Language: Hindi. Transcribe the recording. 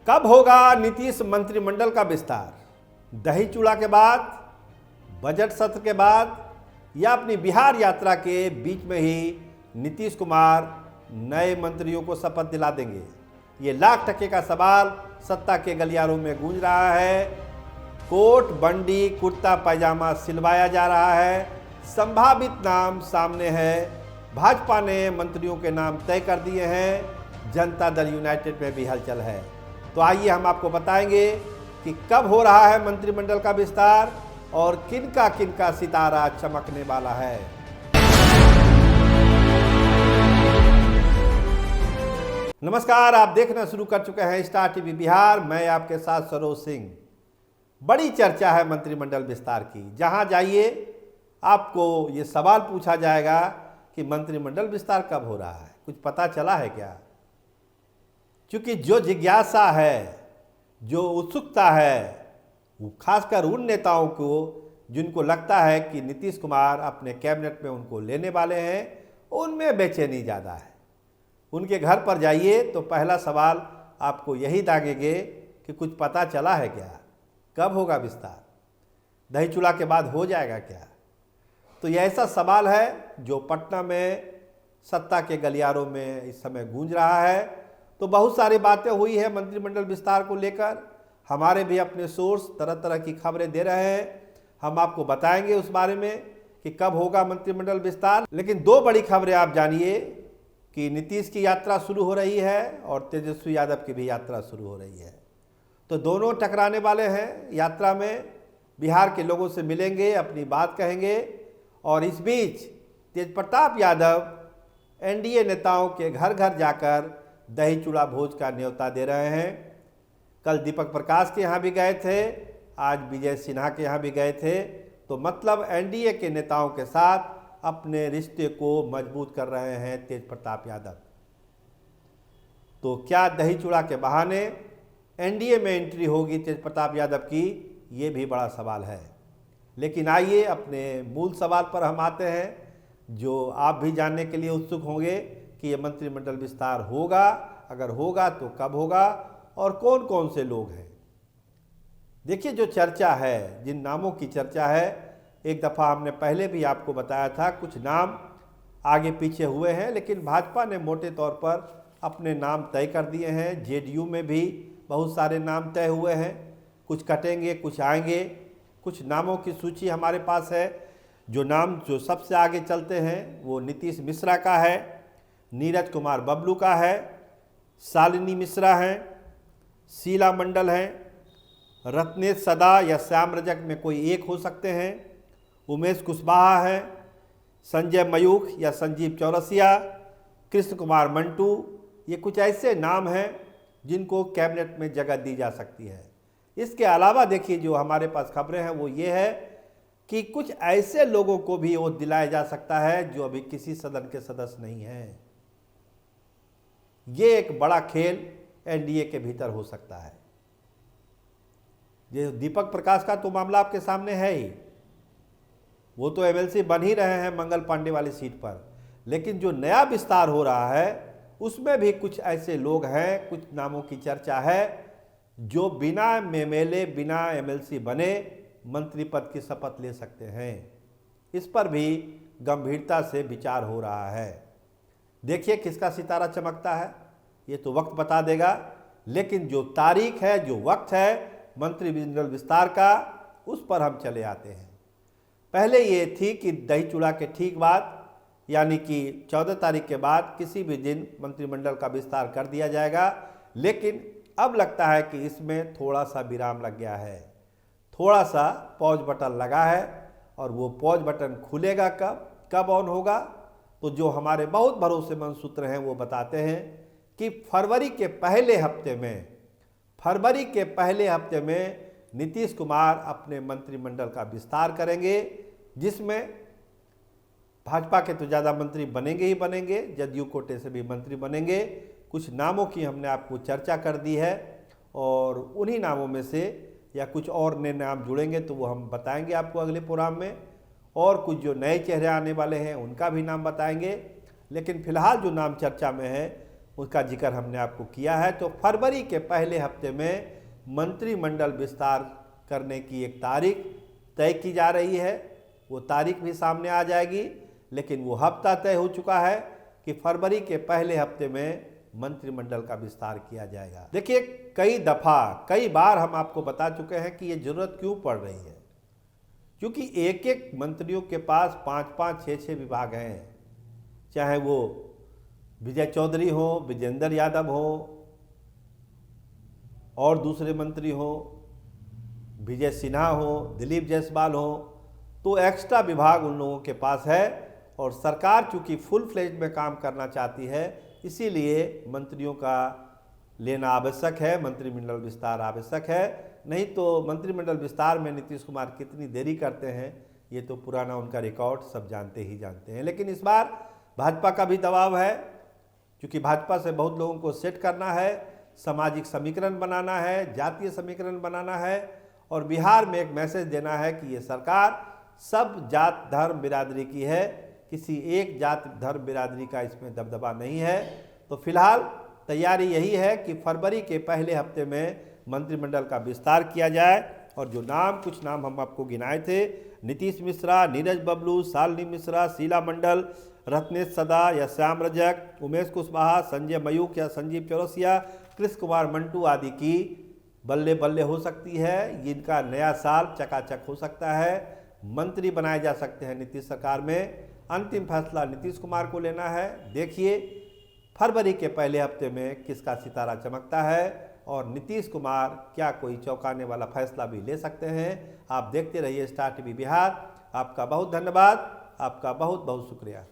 कब होगा नीतीश मंत्रिमंडल का विस्तार? दही चूड़ा के बाद, बजट सत्र के बाद, या अपनी बिहार यात्रा के बीच में ही नीतीश कुमार नए मंत्रियों को शपथ दिला देंगे? ये लाख टके का सवाल सत्ता के गलियारों में गूंज रहा है। कोट बंडी कुर्ता पैजामा सिलवाया जा रहा है। संभावित नाम सामने है। भाजपा ने मंत्रियों के नाम तय कर दिए हैं। जनता दल यूनाइटेड में भी हलचल है। तो आइए हम आपको बताएंगे कि कब हो रहा है मंत्रिमंडल का विस्तार और किनका सितारा चमकने वाला है। नमस्कार, आप देखना शुरू कर चुके हैं स्टार टीवी बिहार। मैं आपके साथ सरोज सिंह। बड़ी चर्चा है मंत्रिमंडल विस्तार की। जहां जाइए आपको ये सवाल पूछा जाएगा कि मंत्रिमंडल विस्तार कब हो रहा है। कुछ पता चला है क्या? क्योंकि जो जिज्ञासा है, जो उत्सुकता है, वो खासकर उन नेताओं को जिनको लगता है कि नीतीश कुमार अपने कैबिनेट में उनको लेने वाले हैं, उनमें बेचैनी ज़्यादा है। उनके घर पर जाइए तो पहला सवाल आपको यही दागेंगे कि कुछ पता चला है क्या? कब होगा विस्तार? दही चूड़ा के बाद हो जाएगा क्या? तो यह ऐसा सवाल है जो पटना में सत्ता के गलियारों में इस समय गूंज रहा है। तो बहुत सारी बातें हुई है मंत्रिमंडल विस्तार को लेकर। हमारे भी अपने सोर्स तरह तरह की खबरें दे रहे हैं। हम आपको बताएंगे उस बारे में कि कब होगा मंत्रिमंडल विस्तार। लेकिन दो बड़ी खबरें आप जानिए कि नीतीश की यात्रा शुरू हो रही है और तेजस्वी यादव की भी यात्रा शुरू हो रही है। तो दोनों टकराने वाले हैं। यात्रा में बिहार के लोगों से मिलेंगे, अपनी बात कहेंगे। और इस बीच तेजप्रताप यादव एनडीए नेताओं के घर घर जाकर दही चूड़ा भोज का न्योता दे रहे हैं। कल दीपक प्रकाश के यहाँ भी गए थे, आज विजय सिन्हा के यहाँ भी गए थे। तो मतलब एनडीए के नेताओं के साथ अपने रिश्ते को मजबूत कर रहे हैं तेजप्रताप यादव। तो क्या दही चूड़ा के बहाने एनडीए में एंट्री होगी तेजप्रताप यादव की? ये भी बड़ा सवाल है। लेकिन आइए अपने मूल सवाल पर हम आते हैं, जो आप भी जानने के लिए उत्सुक होंगे कि ये मंत्रिमंडल विस्तार होगा। अगर होगा तो कब होगा और कौन कौन से लोग हैं। देखिए, जो चर्चा है, जिन नामों की चर्चा है, एक दफ़ा हमने पहले भी आपको बताया था। कुछ नाम आगे पीछे हुए हैं, लेकिन भाजपा ने मोटे तौर पर अपने नाम तय कर दिए हैं। जेडीयू में भी बहुत सारे नाम तय हुए हैं। कुछ कटेंगे, कुछ आएंगे। कुछ नामों की सूची हमारे पास है। जो नाम जो सबसे आगे चलते हैं वो नीतीश मिश्रा का है, नीरज कुमार बबलू का है, शालिनी मिश्रा हैं, शीला मंडल हैं, रत्नेश सदा या श्याम रजक में कोई एक हो सकते हैं, उमेश कुशवाहा है, संजय मयूख या संजीव चौरसिया, कृष्ण कुमार मंटू। ये कुछ ऐसे नाम हैं जिनको कैबिनेट में जगह दी जा सकती है। इसके अलावा देखिए, जो हमारे पास खबरें हैं वो ये है कि कुछ ऐसे लोगों को भी ओहदा दिलाया जा सकता है जो अभी किसी सदन के सदस्य नहीं हैं। ये एक बड़ा खेल एनडीए के भीतर हो सकता है। ये दीपक प्रकाश का तो मामला आपके सामने है ही। वो तो एमएलसी बन ही रहे हैं मंगल पांडे वाली सीट पर। लेकिन जो नया विस्तार हो रहा है उसमें भी कुछ ऐसे लोग हैं, कुछ नामों की चर्चा है जो बिना एमएलए, बिना एमएलसी बने मंत्री पद की शपथ ले सकते हैं। इस पर भी गंभीरता से विचार हो रहा है। देखिए किसका सितारा चमकता है, ये तो वक्त बता देगा। लेकिन जो तारीख है, जो वक्त है मंत्रिमंडल विस्तार का, उस पर हम चले आते हैं। पहले ये थी कि दही चूड़ा के ठीक बाद, यानी कि 14 तारीख के बाद किसी भी दिन मंत्रिमंडल का विस्तार कर दिया जाएगा। लेकिन अब लगता है कि इसमें थोड़ा सा विराम लग गया है, थोड़ा सा पॉज बटन लगा है। और वो पॉज बटन खुलेगा कब ऑन होगा? तो जो हमारे बहुत भरोसेमंद सूत्र हैं वो बताते हैं कि फरवरी के पहले हफ्ते में नीतीश कुमार अपने मंत्रिमंडल का विस्तार करेंगे, जिसमें भाजपा के तो ज़्यादा मंत्री बनेंगे ही बनेंगे, जदयू कोटे से भी मंत्री बनेंगे। कुछ नामों की हमने आपको चर्चा कर दी है और उन्हीं नामों में से या कुछ और नए नाम जुड़ेंगे तो वो हम बताएंगे आपको अगले प्रोग्राम में। और कुछ जो नए चेहरे आने वाले हैं उनका भी नाम बताएंगे। लेकिन फिलहाल जो नाम चर्चा में है उसका जिक्र हमने आपको किया है। तो फरवरी के पहले हफ्ते में मंत्रिमंडल विस्तार करने की एक तारीख तय की जा रही है। वो तारीख भी सामने आ जाएगी, लेकिन वो हफ्ता तय हो चुका है कि फरवरी के पहले हफ्ते में मंत्रिमंडल का विस्तार किया जाएगा। देखिए, कई बार हम आपको बता चुके हैं कि ये जरूरत क्यों पड़ रही है, क्योंकि एक एक मंत्रियों के पास 5-5, 6-6 विभाग हैं। चाहे वो विजय चौधरी हो, विजेंद्र यादव हो और दूसरे मंत्री हो, विजय सिन्हा हो, दिलीप जायसवाल हो, तो एक्स्ट्रा विभाग उन लोगों के पास है। और सरकार चूंकि फुल फ्लेज में काम करना चाहती है, इसीलिए मंत्रियों का लेना आवश्यक है, मंत्रिमंडल विस्तार आवश्यक है। नहीं तो मंत्रिमंडल विस्तार में नीतीश कुमार कितनी देरी करते हैं, ये तो पुराना उनका रिकॉर्ड सब जानते ही जानते हैं। लेकिन इस बार भाजपा का भी दबाव है, क्योंकि भाजपा से बहुत लोगों को सेट करना है, सामाजिक समीकरण बनाना है, जातीय समीकरण बनाना है और बिहार में एक मैसेज देना है कि ये सरकार सब जात धर्म बिरादरी की है, किसी एक जात धर्म बिरादरी का इसमें दबदबा नहीं है। तो फिलहाल तैयारी यही है कि फरवरी के पहले हफ्ते में मंत्रिमंडल का विस्तार किया जाए। और जो कुछ नाम हम आपको गिनाए थे, नीतीश मिश्रा, नीरज बबलू, शालिनी मिश्रा, शीला मंडल, रत्नेश सदा या श्याम रजक, उमेश कुशवाहा, संजय मयूख या संजीव चौरसिया, कृष्ण कुमार मंटू आदि की बल्ले बल्ले हो सकती है। इनका नया साल चकाचक हो सकता है, मंत्री बनाए जा सकते हैं नीतीश सरकार में। अंतिम फैसला नीतीश कुमार को लेना है। देखिए फरवरी के पहले हफ्ते में किसका सितारा चमकता है और नीतीश कुमार क्या कोई चौंकाने वाला फैसला भी ले सकते हैं। आप देखते रहिए स्टार टीवी बिहार। आपका बहुत धन्यवाद, आपका बहुत बहुत शुक्रिया।